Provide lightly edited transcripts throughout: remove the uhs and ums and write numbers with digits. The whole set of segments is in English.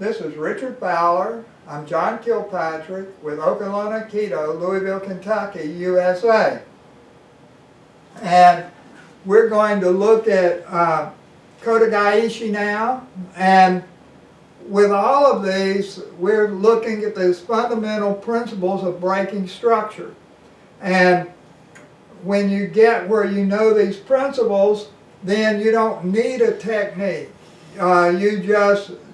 This is Richard Fowler. I'm John Kilpatrick with Okolona Aikido, Louisville, Kentucky, USA. And we're going to look at Kote Gaeshi now. And with all of these, we're looking at these fundamental principles of breaking structure. And when you get where you know these principles, then you don't need a technique.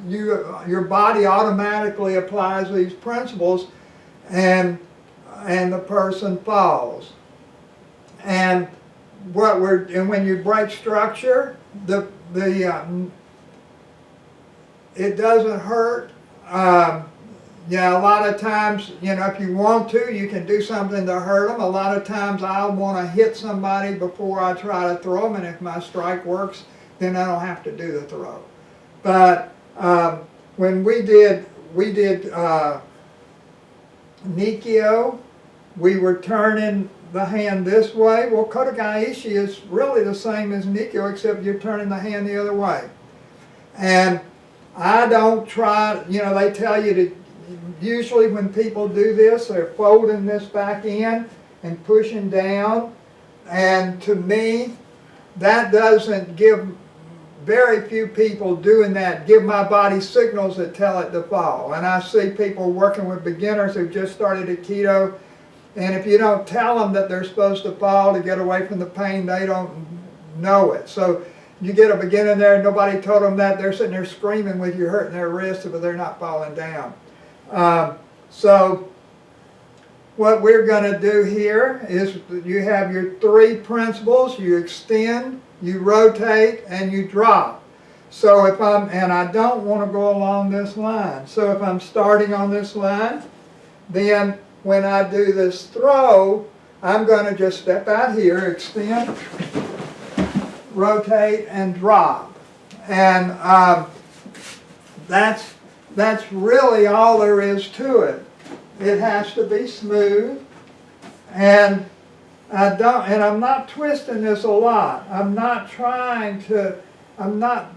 Your body automatically applies these principles, and the person falls. And when you break structure, it doesn't hurt. A lot of times, if you want to, you can do something to hurt them. A lot of times I'll want to hit somebody before I try to throw them, and if my strike works, then I don't have to do the throw. But when we did Nikio, we were turning the hand this way. Well, Kote Gaeshi is really the same as Nikio, except you're turning the hand the other way. And I don't try, they tell you to, usually when people do this, they're folding this back in and pushing down. And to me, that doesn't give, very few people doing that give my body signals that tell it to fall. And I see people working with beginners who just started Aikido, and if you don't tell them that they're supposed to fall to get away from the pain, they don't know it. So you get a beginner there, nobody told them that, they're sitting there screaming with you hurting their wrists, but they're not falling down. So what we're going to do here is you have your three principles. You extend, you rotate, and you drop. So and I don't want to go along this line. So if I'm starting on this line, then when I do this throw, I'm going to just step out here, extend, rotate, and drop. And that's really all there is to it. It has to be smooth, and I'm not twisting this a lot.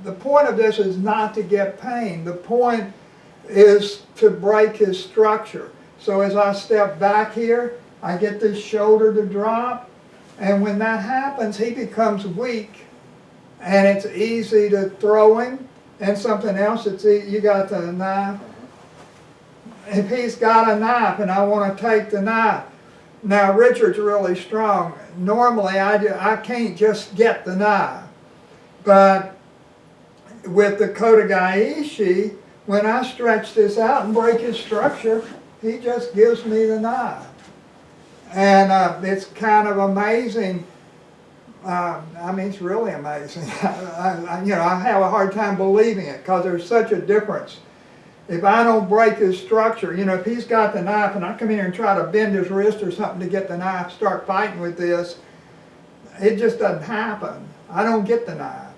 The point of this is not to get pain. The point is to break his structure. So as I step back here, I get this shoulder to drop, and when that happens, he becomes weak, and it's easy to throw him. And something else, you got the knife. If he's got a knife and I want to take the knife, now Richard's really strong. Normally I can't just get the knife. But with the Kote Gaeshi, when I stretch this out and break his structure, he just gives me the knife. And it's kind of amazing. It's really amazing. I have a hard time believing it because there's such a difference. If I don't break his structure, if he's got the knife and I come in here and try to bend his wrist or something to get the knife, start fighting with this, it just doesn't happen. I don't get the knife.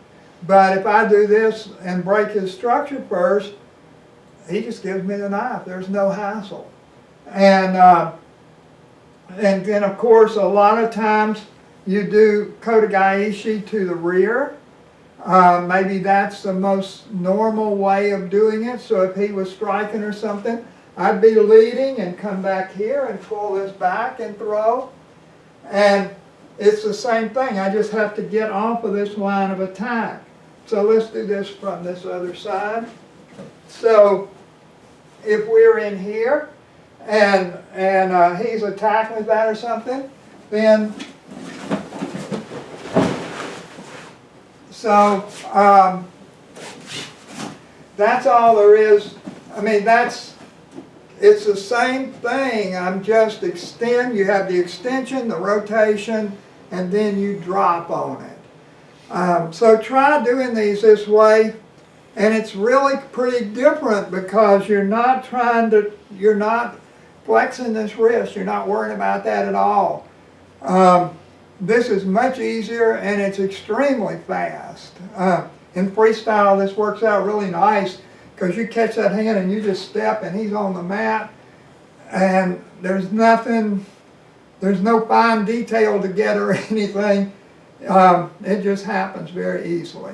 But if I do this and break his structure first, he just gives me the knife. There's no hassle. And then, of course, a lot of times you do Kote Gaeshi to the rear. Maybe that's the most normal way of doing it. So if he was striking or something, I'd be leading and come back here and pull this back and throw. And it's the same thing. I just have to get off of this line of attack. So let's do this from this other side. So if we're in here and he's attacking with that or something, then so that's all there is. It's the same thing. I'm just extend. You have the extension, the rotation, and then you drop on it. So try doing these this way, and it's really pretty different because you're not flexing this wrist. You're not worrying about that at all. This is much easier, and it's extremely fast. In freestyle, this works out really nice because you catch that hand and you just step and he's on the mat, and there's no fine detail to get or anything. It just happens very easily.